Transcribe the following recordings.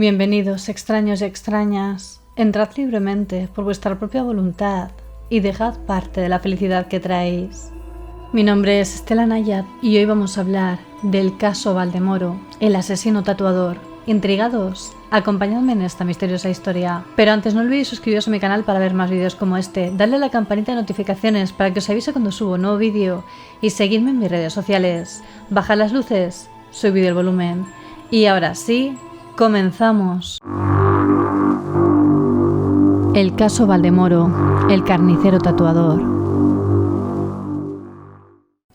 Bienvenidos, extraños y extrañas. Entrad libremente por vuestra propia voluntad y dejad parte de la felicidad que traéis. Mi nombre es Estela Nayat y hoy vamos a hablar del caso Valdemoro, el asesino tatuador. ¿Intrigados? Acompañadme en esta misteriosa historia. Pero antes no olvidéis suscribiros a mi canal para ver más vídeos como este, darle a la campanita de notificaciones para que os avise cuando subo un nuevo vídeo y seguidme en mis redes sociales. Bajad las luces, subid el volumen. Y ahora sí, comenzamos. El caso Valdemoro, el carnicero tatuador.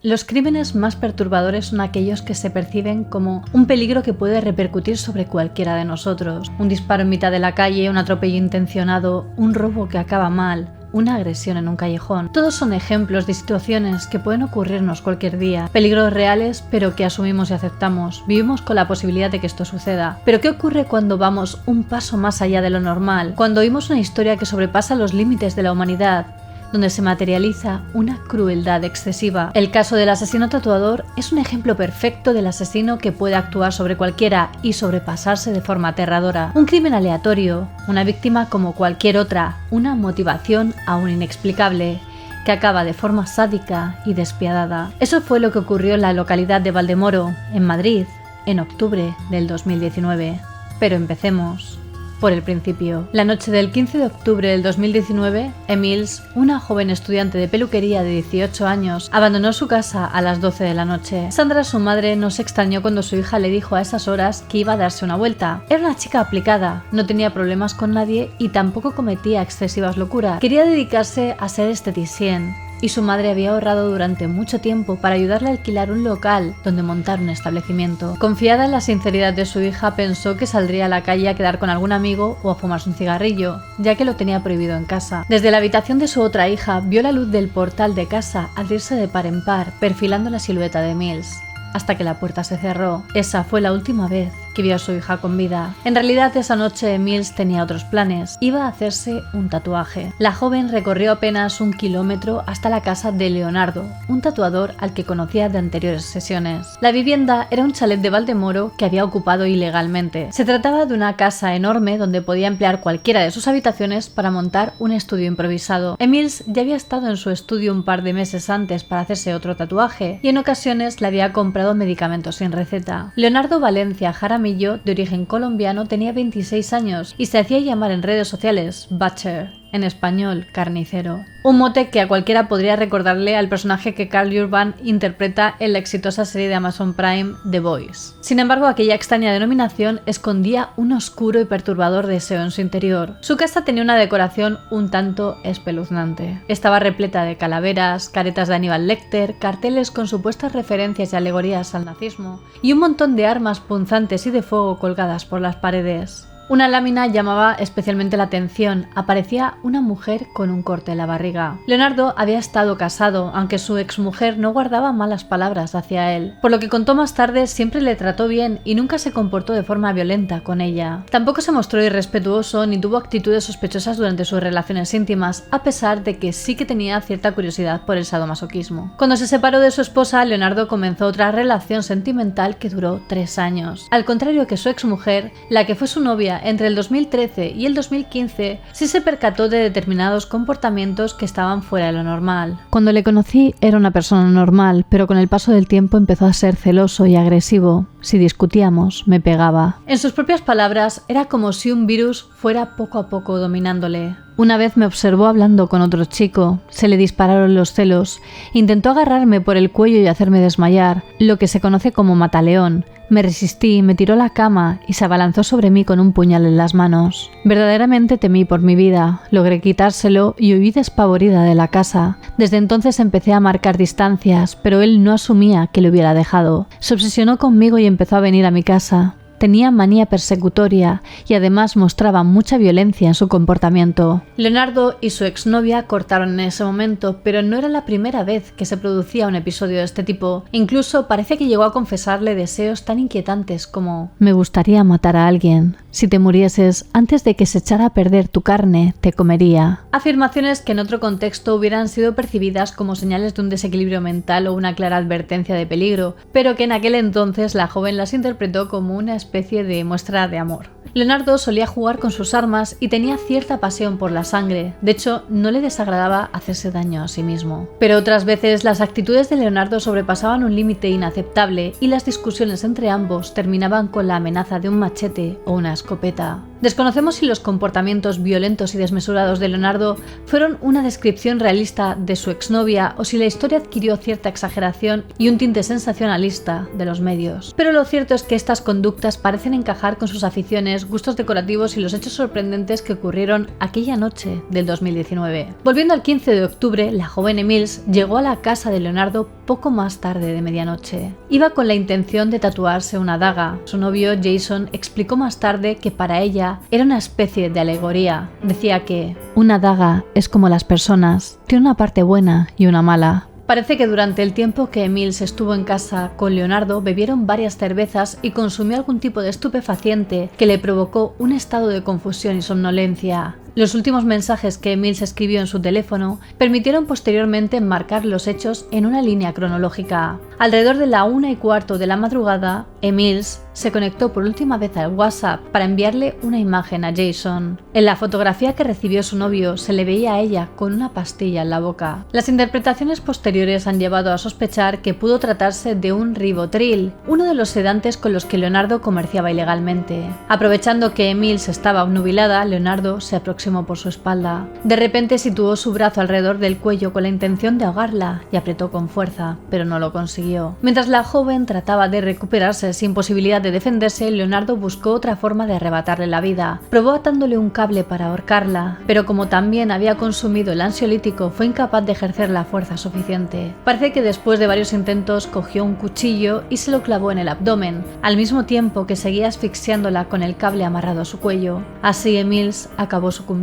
Los crímenes más perturbadores son aquellos que se perciben como un peligro que puede repercutir sobre cualquiera de nosotros. Un disparo en mitad de la calle, un atropello intencionado, un robo que acaba mal, una agresión en un callejón. Todos son ejemplos de situaciones que pueden ocurrirnos cualquier día. Peligros reales, pero que asumimos y aceptamos. Vivimos con la posibilidad de que esto suceda. Pero ¿qué ocurre cuando vamos un paso más allá de lo normal? Cuando oímos una historia que sobrepasa los límites de la humanidad, donde se materializa una crueldad excesiva. El caso del asesino tatuador es un ejemplo perfecto del asesino que puede actuar sobre cualquiera y sobrepasarse de forma aterradora. Un crimen aleatorio, una víctima como cualquier otra, una motivación aún inexplicable, que acaba de forma sádica y despiadada. Eso fue lo que ocurrió en la localidad de Valdemoro, en Madrid, en octubre del 2019. Pero empecemos por el principio. La noche del 15 de octubre del 2019, Emils, una joven estudiante de peluquería de 18 años, abandonó su casa a las 12 de la noche. Sandra, su madre, no se extrañó cuando su hija le dijo a esas horas que iba a darse una vuelta. Era una chica aplicada, no tenía problemas con nadie y tampoco cometía excesivas locuras. Quería dedicarse a ser esteticien. Y su madre había ahorrado durante mucho tiempo para ayudarle a alquilar un local donde montar un establecimiento. Confiada en la sinceridad de su hija, pensó que saldría a la calle a quedar con algún amigo o a fumarse un cigarrillo, ya que lo tenía prohibido en casa. Desde la habitación de su otra hija, vio la luz del portal de casa abrirse de par en par, perfilando la silueta de Emils, hasta que la puerta se cerró. Esa fue la última vez que vio a su hija con vida. En realidad, esa noche Emils tenía otros planes. Iba a hacerse un tatuaje. La joven recorrió apenas 1 kilómetro hasta la casa de Leonardo, un tatuador al que conocía de anteriores sesiones. La vivienda era un chalet de Valdemoro que había ocupado ilegalmente. Se trataba de una casa enorme donde podía emplear cualquiera de sus habitaciones para montar un estudio improvisado. Emils ya había estado en su estudio un par de meses antes para hacerse otro tatuaje y en ocasiones le había comprado medicamentos sin receta. Leonardo Valencia Jaramillo, de origen colombiano, tenía 26 años y se hacía llamar en redes sociales Butcher, en español carnicero. Un mote que a cualquiera podría recordarle al personaje que Karl Urban interpreta en la exitosa serie de Amazon Prime The Boys. Sin embargo, aquella extraña denominación escondía un oscuro y perturbador deseo en su interior. Su casa tenía una decoración un tanto espeluznante. Estaba repleta de calaveras, caretas de Aníbal Lecter, carteles con supuestas referencias y alegorías al nazismo y un montón de armas punzantes y de fuego colgadas por las paredes. Una lámina llamaba especialmente la atención. Aparecía una mujer con un corte en la barriga. Leonardo había estado casado, aunque su exmujer no guardaba malas palabras hacia él. Por lo que contó más tarde, siempre le trató bien y nunca se comportó de forma violenta con ella. Tampoco se mostró irrespetuoso ni tuvo actitudes sospechosas durante sus relaciones íntimas, a pesar de que sí que tenía cierta curiosidad por el sadomasoquismo. Cuando se separó de su esposa, Leonardo comenzó otra relación sentimental que duró 3 años. Al contrario que su exmujer, la que fue su novia entre el 2013 y el 2015, sí se percató de determinados comportamientos que estaban fuera de lo normal. Cuando le conocí era una persona normal, pero con el paso del tiempo empezó a ser celoso y agresivo. Si discutíamos, me pegaba. En sus propias palabras, era como si un virus fuera poco a poco dominándole. Una vez me observó hablando con otro chico, se le dispararon los celos, intentó agarrarme por el cuello y hacerme desmayar, lo que se conoce como mataleón. Me resistí, me tiró a la cama y se abalanzó sobre mí con un puñal en las manos. Verdaderamente temí por mi vida, logré quitárselo y huí despavorida de la casa. Desde entonces empecé a marcar distancias, pero él no asumía que lo hubiera dejado. Se obsesionó conmigo y empezó a venir a mi casa. Tenía manía persecutoria y además mostraba mucha violencia en su comportamiento. Leonardo y su exnovia cortaron en ese momento, pero no era la primera vez que se producía un episodio de este tipo. Incluso parece que llegó a confesarle deseos tan inquietantes como: me gustaría matar a alguien. Si te murieses antes de que se echara a perder tu carne, te comería. Afirmaciones que en otro contexto hubieran sido percibidas como señales de un desequilibrio mental o una clara advertencia de peligro, pero que en aquel entonces la joven las interpretó como una especie de muestra de amor. Leonardo solía jugar con sus armas y tenía cierta pasión por la sangre, de hecho no le desagradaba hacerse daño a sí mismo. Pero otras veces las actitudes de Leonardo sobrepasaban un límite inaceptable y las discusiones entre ambos terminaban con la amenaza de un machete o una escopeta. Desconocemos si los comportamientos violentos y desmesurados de Leonardo fueron una descripción realista de su exnovia o si la historia adquirió cierta exageración y un tinte sensacionalista de los medios. Pero lo cierto es que estas conductas parecen encajar con sus aficiones, gustos decorativos y los hechos sorprendentes que ocurrieron aquella noche del 2019. Volviendo al 15 de octubre, la joven Emils llegó a la casa de Leonardo poco más tarde de medianoche. Iba con la intención de tatuarse una daga. Su novio Jason explicó más tarde que para ella era una especie de alegoría. Decía que una daga es como las personas, tiene una parte buena y una mala. Parece que durante el tiempo que Emils estuvo en casa con Leonardo bebieron varias cervezas y consumió algún tipo de estupefaciente que le provocó un estado de confusión y somnolencia. Los últimos mensajes que Emils escribió en su teléfono permitieron posteriormente enmarcar los hechos en una línea cronológica. Alrededor de la 1:15 de la madrugada, Emils se conectó por última vez al WhatsApp para enviarle una imagen a Jason. En la fotografía que recibió su novio se le veía a ella con una pastilla en la boca. Las interpretaciones posteriores han llevado a sospechar que pudo tratarse de un Rivotril, uno de los sedantes con los que Leonardo comerciaba ilegalmente. Aprovechando que Emils estaba obnubilada, Leonardo se aproximó por su espalda. De repente situó su brazo alrededor del cuello con la intención de ahogarla y apretó con fuerza, pero no lo consiguió. Mientras la joven trataba de recuperarse sin posibilidad de defenderse, Leonardo buscó otra forma de arrebatarle la vida. Probó atándole un cable para ahorcarla, pero como también había consumido el ansiolítico, fue incapaz de ejercer la fuerza suficiente. Parece que después de varios intentos cogió un cuchillo y se lo clavó en el abdomen, al mismo tiempo que seguía asfixiándola con el cable amarrado a su cuello. Así Emils acabó sucumbiendo.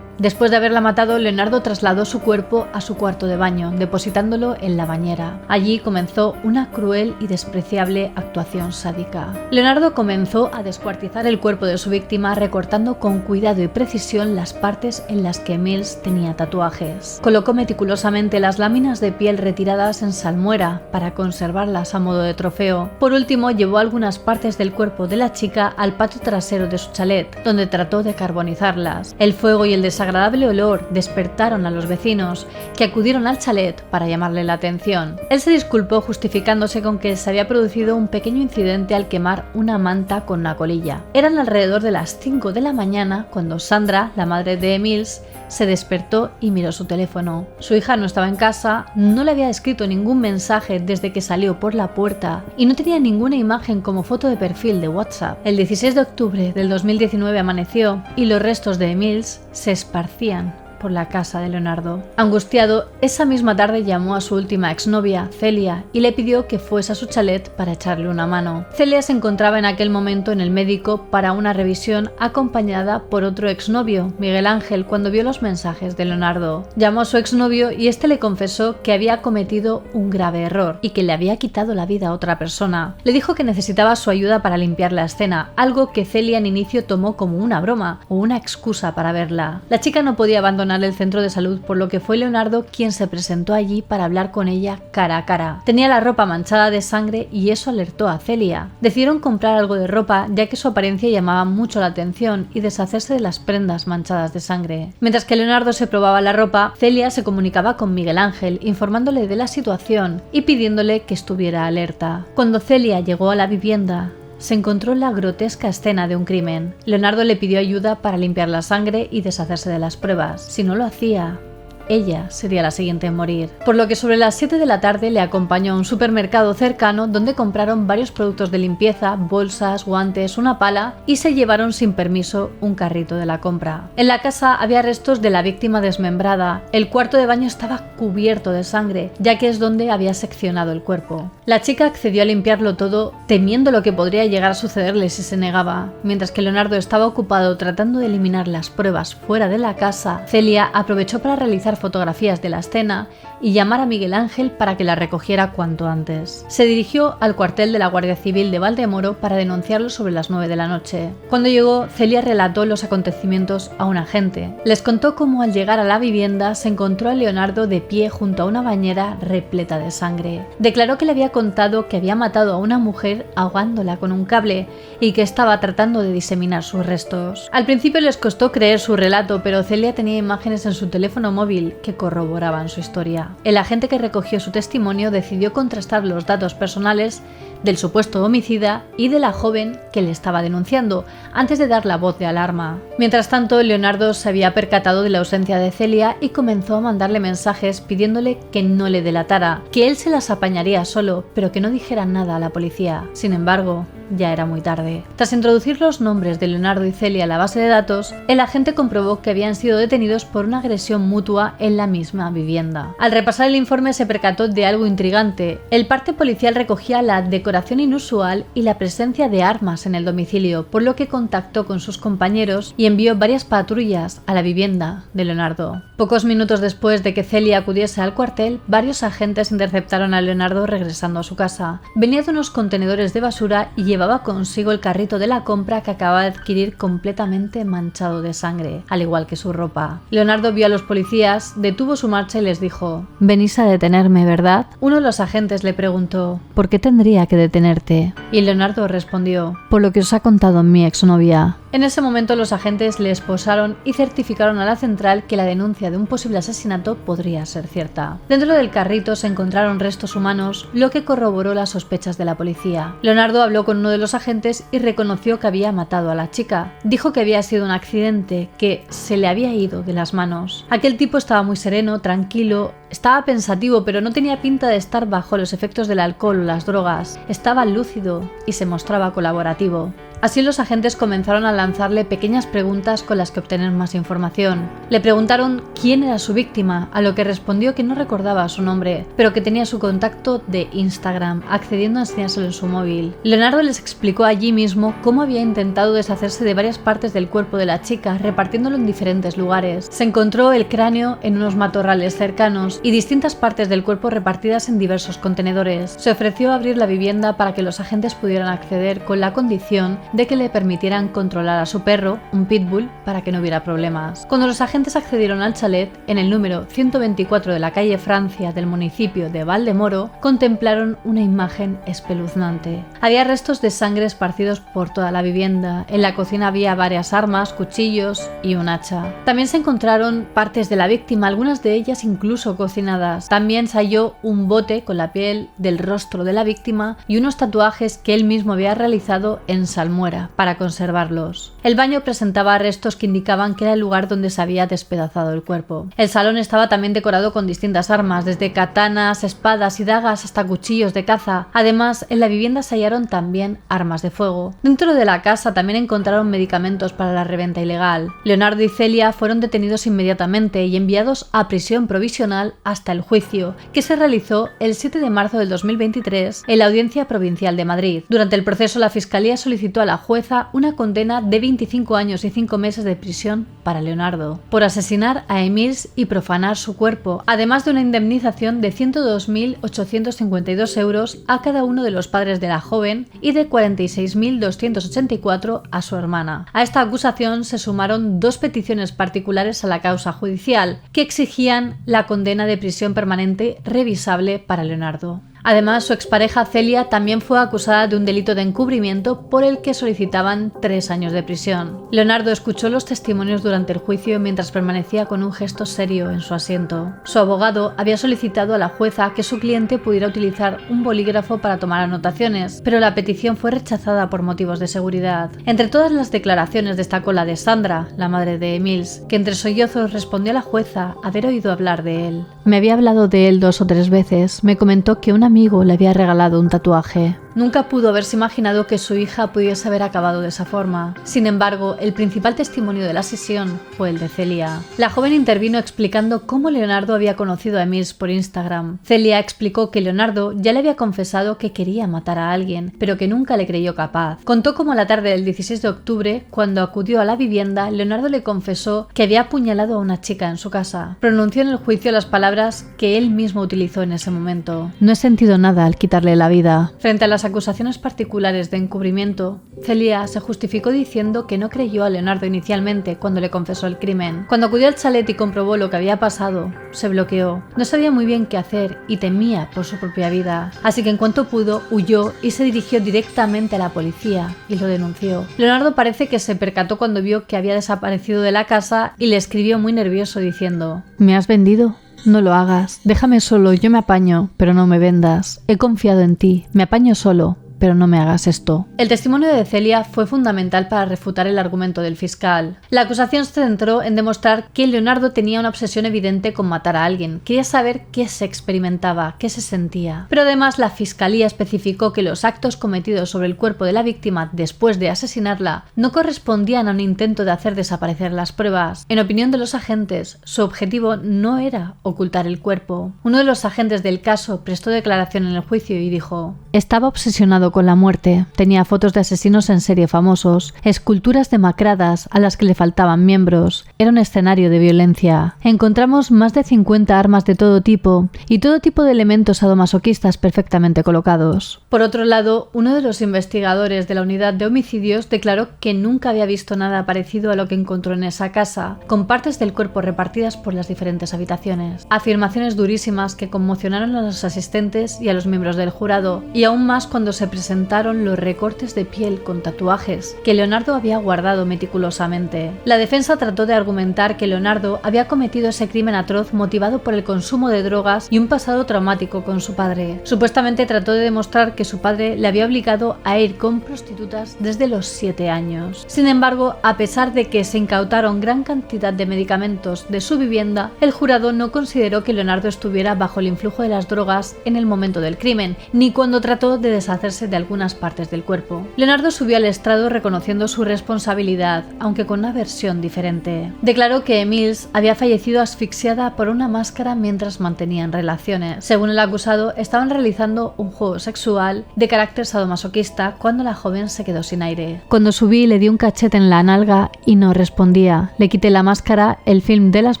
Después de haberla matado, Leonardo trasladó su cuerpo a su cuarto de baño, depositándolo en la bañera. Allí comenzó una cruel y despreciable actuación sádica. Leonardo comenzó a descuartizar el cuerpo de su víctima, recortando con cuidado y precisión las partes en las que Emils tenía tatuajes. Colocó meticulosamente las láminas de piel retiradas en salmuera para conservarlas a modo de trofeo. Por último, llevó algunas partes del cuerpo de la chica al patio trasero de su chalet, donde trató de carbonizarlas. El fuego y el desagradable olor despertaron a los vecinos, que acudieron al chalet para llamarle la atención. Él se disculpó justificándose con que se había producido un pequeño incidente al quemar una manta con una colilla. Eran alrededor de las 5 de la mañana cuando Sandra, la madre de Emils, se despertó y miró su teléfono. Su hija no estaba en casa, no le había escrito ningún mensaje desde que salió por la puerta y no tenía ninguna imagen como foto de perfil de WhatsApp. El 16 de octubre del 2019 amaneció y los restos de Emils se esparcían por la casa de Leonardo. Angustiado, esa misma tarde llamó a su última exnovia, Celia, y le pidió que fuese a su chalet para echarle una mano. Celia se encontraba en aquel momento en el médico para una revisión acompañada por otro exnovio, Miguel Ángel, cuando vio los mensajes de Leonardo. Llamó a su exnovio y este le confesó que había cometido un grave error y que le había quitado la vida a otra persona. Le dijo que necesitaba su ayuda para limpiar la escena, algo que Celia en inicio tomó como una broma o una excusa para verla. La chica no podía abandonar el centro de salud, por lo que fue Leonardo quien se presentó allí para hablar con ella cara a cara. Tenía la ropa manchada de sangre y eso alertó a Celia. Decidieron comprar algo de ropa ya que su apariencia llamaba mucho la atención y deshacerse de las prendas manchadas de sangre. Mientras que Leonardo se probaba la ropa, Celia se comunicaba con Miguel Ángel informándole de la situación y pidiéndole que estuviera alerta. Cuando Celia llegó a la vivienda, se encontró la grotesca escena de un crimen. Leonardo le pidió ayuda para limpiar la sangre y deshacerse de las pruebas. Si no lo hacía, ella sería la siguiente en morir. Por lo que sobre las 7 de la tarde le acompañó a un supermercado cercano donde compraron varios productos de limpieza, bolsas, guantes, una pala y se llevaron sin permiso un carrito de la compra. En la casa había restos de la víctima desmembrada. El cuarto de baño estaba cubierto de sangre, ya que es donde había seccionado el cuerpo. La chica accedió a limpiarlo todo, temiendo lo que podría llegar a sucederle si se negaba. Mientras que Leonardo estaba ocupado tratando de eliminar las pruebas fuera de la casa, Celia aprovechó para realizar fotografías de la escena y llamar a Miguel Ángel para que la recogiera cuanto antes. Se dirigió al cuartel de la Guardia Civil de Valdemoro para denunciarlo sobre las 9 de la noche. Cuando llegó, Celia relató los acontecimientos a un agente. Les contó cómo al llegar a la vivienda se encontró a Leonardo de pie junto a una bañera repleta de sangre. Declaró que le había contado que había matado a una mujer ahogándola con un cable y que estaba tratando de diseminar sus restos. Al principio les costó creer su relato, pero Celia tenía imágenes en su teléfono móvil que corroboraban su historia. El agente que recogió su testimonio decidió contrastar los datos personales del supuesto homicida y de la joven que le estaba denunciando, antes de dar la voz de alarma. Mientras tanto, Leonardo se había percatado de la ausencia de Celia y comenzó a mandarle mensajes pidiéndole que no le delatara, que él se las apañaría solo, pero que no dijera nada a la policía. Sin embargo, ya era muy tarde. Tras introducir los nombres de Leonardo y Celia a la base de datos, el agente comprobó que habían sido detenidos por una agresión mutua en la misma vivienda. Al repasar el informe se percató de algo intrigante. El parte policial recogía la decoración inusual y la presencia de armas en el domicilio, por lo que contactó con sus compañeros y envió varias patrullas a la vivienda de Leonardo. Pocos minutos después de que Celia acudiese al cuartel, varios agentes interceptaron a Leonardo regresando a su casa. Venía de unos contenedores de basura y llevaba consigo el carrito de la compra que acababa de adquirir completamente manchado de sangre, al igual que su ropa. Leonardo vio a los policías, detuvo su marcha y les dijo: «Venís a detenerme, ¿verdad?». Uno de los agentes le preguntó: «¿Por qué tendría que detenerte?». Y Leonardo respondió: «Por lo que os ha contado mi exnovia». En ese momento los agentes le esposaron y certificaron a la central que la denuncia de un posible asesinato podría ser cierta. Dentro del carrito se encontraron restos humanos, lo que corroboró las sospechas de la policía. Leonardo habló con uno de los agentes y reconoció que había matado a la chica. Dijo que había sido un accidente, que se le había ido de las manos. Aquel tipo estaba muy sereno, tranquilo, estaba pensativo, pero no tenía pinta de estar bajo los efectos del alcohol o las drogas. Estaba lúcido y se mostraba colaborativo. Así los agentes comenzaron a lanzarle pequeñas preguntas con las que obtener más información. Le preguntaron quién era su víctima, a lo que respondió que no recordaba su nombre, pero que tenía su contacto de Instagram, accediendo a enseñárselo en su móvil. Leonardo les explicó allí mismo cómo había intentado deshacerse de varias partes del cuerpo de la chica, repartiéndolo en diferentes lugares. Se encontró el cráneo en unos matorrales cercanos y distintas partes del cuerpo repartidas en diversos contenedores. Se ofreció a abrir la vivienda para que los agentes pudieran acceder con la condición de que le permitieran controlar a su perro, un pitbull, para que no hubiera problemas. Cuando los agentes accedieron al chalet, en el número 124 de la calle Francia del municipio de Valdemoro, contemplaron una imagen espeluznante. Había restos de sangre esparcidos por toda la vivienda. En la cocina había varias armas, cuchillos y un hacha. También se encontraron partes de la víctima, algunas de ellas incluso cocinadas. También se halló un bote con la piel del rostro de la víctima y unos tatuajes que él mismo había realizado en salmuera para conservarlos. El baño presentaba restos que indicaban que era el lugar donde se había despedazado el cuerpo. El salón estaba también decorado con distintas armas, desde katanas, espadas y dagas hasta cuchillos de caza. Además, en la vivienda se hallaron también armas de fuego. Dentro de la casa también encontraron medicamentos para la reventa ilegal. Leonardo y Celia fueron detenidos inmediatamente y enviados a prisión provisional hasta el juicio, que se realizó el 7 de marzo del 2023 en la Audiencia Provincial de Madrid. Durante el proceso, la Fiscalía solicitó a la jueza una condena de 25 años y 5 meses de prisión para Leonardo por asesinar a Emils y profanar su cuerpo, además de una indemnización de 102.852 euros a cada uno de los padres de la joven y de 46.284 a su hermana. A esta acusación se sumaron 2 peticiones particulares a la causa judicial que exigían la condena de prisión permanente revisable para Leonardo. Además, su expareja Celia también fue acusada de un delito de encubrimiento por el que solicitaban 3 años de prisión. Leonardo escuchó los testimonios durante el juicio mientras permanecía con un gesto serio en su asiento. Su abogado había solicitado a la jueza que su cliente pudiera utilizar un bolígrafo para tomar anotaciones, pero la petición fue rechazada por motivos de seguridad. Entre todas las declaraciones destacó la de Sandra, la madre de Emils, que entre sollozos respondió a la jueza haber oído hablar de él. Me había hablado de él 2 o 3 veces, me comentó que un amigo le había regalado un tatuaje. Nunca pudo haberse imaginado que su hija pudiese haber acabado de esa forma. Sin embargo, el principal testimonio de la sesión fue el de Celia. La joven intervino explicando cómo Leonardo había conocido a Emils por Instagram. Celia explicó que Leonardo ya le había confesado que quería matar a alguien, pero que nunca le creyó capaz. Contó cómo la tarde del 16 de octubre, cuando acudió a la vivienda, Leonardo le confesó que había apuñalado a una chica en su casa. Pronunció en el juicio las palabras que él mismo utilizó en ese momento: "No he sentido nada al quitarle la vida". Frente a las acusaciones particulares de encubrimiento, Celia se justificó diciendo que no creyó a Leonardo inicialmente cuando le confesó el crimen. Cuando acudió al chalet y comprobó lo que había pasado, se bloqueó. No sabía muy bien qué hacer y temía por su propia vida. Así que en cuanto pudo, huyó y se dirigió directamente a la policía y lo denunció. Leonardo parece que se percató cuando vio que había desaparecido de la casa y le escribió muy nervioso diciendo: "¿Me has vendido? No lo hagas. Déjame solo, yo me apaño, pero no me vendas. He confiado en ti. Me apaño solo, pero no me hagas esto". El testimonio de Celia fue fundamental para refutar el argumento del fiscal. La acusación se centró en demostrar que Leonardo tenía una obsesión evidente con matar a alguien. Quería saber qué se experimentaba, qué se sentía. Pero además la fiscalía especificó que los actos cometidos sobre el cuerpo de la víctima después de asesinarla no correspondían a un intento de hacer desaparecer las pruebas. En opinión de los agentes, su objetivo no era ocultar el cuerpo. Uno de los agentes del caso prestó declaración en el juicio y dijo: "Estaba obsesionado con la muerte. Tenía fotos de asesinos en serie famosos, esculturas demacradas a las que le faltaban miembros. Era un escenario de violencia. Encontramos más de 50 armas de todo tipo y todo tipo de elementos sadomasoquistas perfectamente colocados". Por otro lado, uno de los investigadores de la unidad de homicidios declaró que nunca había visto nada parecido a lo que encontró en esa casa, con partes del cuerpo repartidas por las diferentes habitaciones. Afirmaciones durísimas que conmocionaron a los asistentes y a los miembros del jurado, y aún más cuando se presentaron los recortes de piel con tatuajes que Leonardo había guardado meticulosamente. La defensa trató de argumentar que Leonardo había cometido ese crimen atroz motivado por el consumo de drogas y un pasado traumático con su padre. Supuestamente trató de demostrar que su padre le había obligado a ir con prostitutas desde los 7 años. Sin embargo, a pesar de que se incautaron gran cantidad de medicamentos de su vivienda, el jurado no consideró que Leonardo estuviera bajo el influjo de las drogas en el momento del crimen, ni cuando trató de deshacerse de algunas partes del cuerpo. Leonardo subió al estrado reconociendo su responsabilidad, aunque con una versión diferente. Declaró que Emils había fallecido asfixiada por una máscara mientras mantenían relaciones. Según el acusado, estaban realizando un juego sexual de carácter sadomasoquista cuando la joven se quedó sin aire. "Cuando subí le di un cachete en la nalga y no respondía. Le quité la máscara, el film de las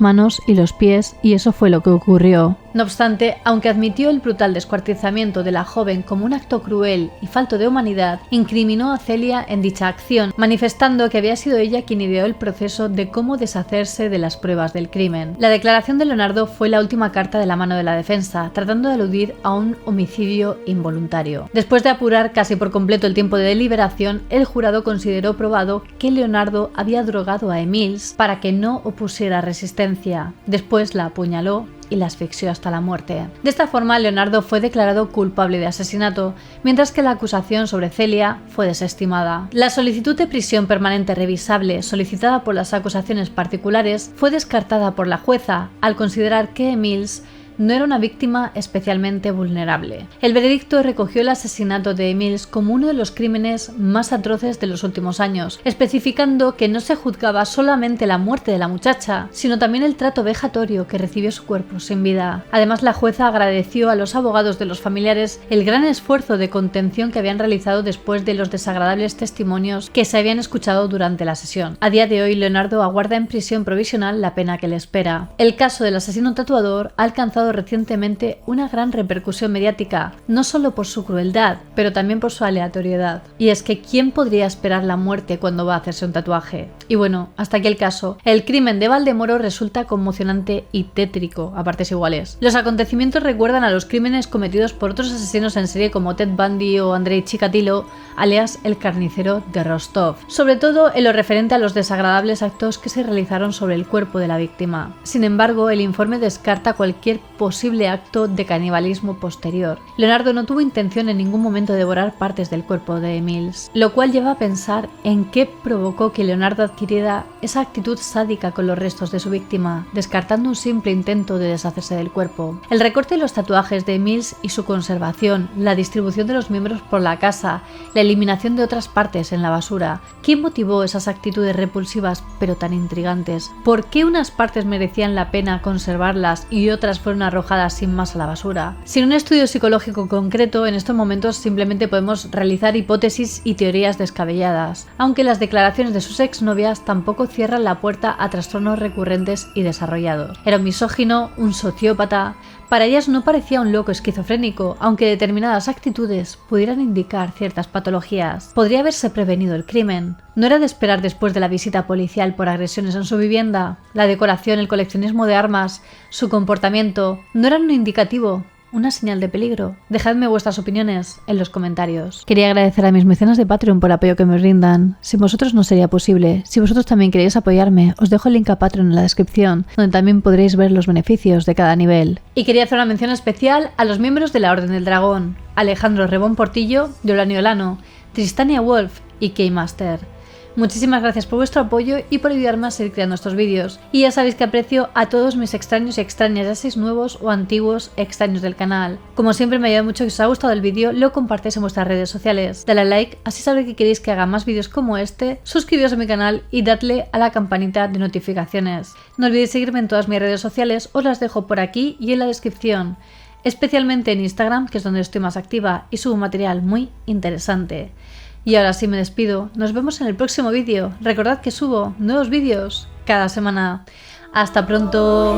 manos y los pies y eso fue lo que ocurrió". No obstante, aunque admitió el brutal descuartizamiento de la joven como un acto cruel y falto de humanidad, incriminó a Celia en dicha acción, manifestando que había sido ella quien ideó el proceso de cómo deshacerse de las pruebas del crimen. La declaración de Leonardo fue la última carta de la mano de la defensa, tratando de aludir a un homicidio involuntario. Después de apurar casi por completo el tiempo de deliberación, el jurado consideró probado que Leonardo había drogado a Emils para que no opusiera resistencia. Después la apuñaló y la asfixió hasta la muerte. De esta forma, Leonardo fue declarado culpable de asesinato, mientras que la acusación sobre Celia fue desestimada. La solicitud de prisión permanente revisable solicitada por las acusaciones particulares fue descartada por la jueza al considerar que Emils no era una víctima especialmente vulnerable. El veredicto recogió el asesinato de Emils como uno de los crímenes más atroces de los últimos años, especificando que no se juzgaba solamente la muerte de la muchacha, sino también el trato vejatorio que recibió su cuerpo sin vida. Además, la jueza agradeció a los abogados de los familiares el gran esfuerzo de contención que habían realizado después de los desagradables testimonios que se habían escuchado durante la sesión. A día de hoy, Leonardo aguarda en prisión provisional la pena que le espera. El caso del asesino tatuador ha alcanzado recientemente una gran repercusión mediática, no solo por su crueldad, pero también por su aleatoriedad. Y es que ¿quién podría esperar la muerte cuando va a hacerse un tatuaje? Y bueno, hasta aquí el caso. El crimen de Valdemoro resulta conmocionante y tétrico a partes iguales. Los acontecimientos recuerdan a los crímenes cometidos por otros asesinos en serie como Ted Bundy o Andrei Chikatilo, alias el carnicero de Rostov, sobre todo en lo referente a los desagradables actos que se realizaron sobre el cuerpo de la víctima. Sin embargo, el informe descarta cualquier posible acto de canibalismo posterior. Leonardo no tuvo intención en ningún momento de devorar partes del cuerpo de Mills, lo cual lleva a pensar en qué provocó que Leonardo adquiriera esa actitud sádica con los restos de su víctima, descartando un simple intento de deshacerse del cuerpo. El recorte de los tatuajes de Mills y su conservación, la distribución de los miembros por la casa, la eliminación de otras partes en la basura. ¿Qué motivó esas actitudes repulsivas pero tan intrigantes? ¿Por qué unas partes merecían la pena conservarlas y otras fueron arrojadas sin más a la basura? Sin un estudio psicológico concreto, en estos momentos simplemente podemos realizar hipótesis y teorías descabelladas, aunque las declaraciones de sus exnovias tampoco cierran la puerta a trastornos recurrentes y desarrollados. Era un misógino, un sociópata. Para ellas no parecía un loco esquizofrénico, aunque determinadas actitudes pudieran indicar ciertas patologías. ¿Podría haberse prevenido el crimen? ¿No era de esperar después de la visita policial por agresiones en su vivienda? La decoración, el coleccionismo de armas, su comportamiento, ¿no eran un indicativo? ¿Una señal de peligro? Dejadme vuestras opiniones en los comentarios. Quería agradecer a mis mecenas de Patreon por el apoyo que me brindan. Sin vosotros no sería posible. Si vosotros también queréis apoyarme, os dejo el link a Patreon en la descripción, donde también podréis ver los beneficios de cada nivel. Y quería hacer una mención especial a los miembros de la Orden del Dragón: Alejandro Rebón Portillo, Yolani Olano, Tristania Wolf y Keymaster. Muchísimas gracias por vuestro apoyo y por ayudarme a seguir creando estos vídeos. Y ya sabéis que aprecio a todos mis extraños y extrañas, ya seáis nuevos o antiguos extraños del canal. Como siempre, me ayuda mucho que os haya gustado el vídeo, lo compartáis en vuestras redes sociales. Dale a like, así sabré que queréis que haga más vídeos como este, suscribiros a mi canal y dadle a la campanita de notificaciones. No olvidéis seguirme en todas mis redes sociales, os las dejo por aquí y en la descripción. Especialmente en Instagram, que es donde estoy más activa y subo material muy interesante. Y ahora sí me despido, nos vemos en el próximo vídeo. Recordad que subo nuevos vídeos cada semana. ¡Hasta pronto!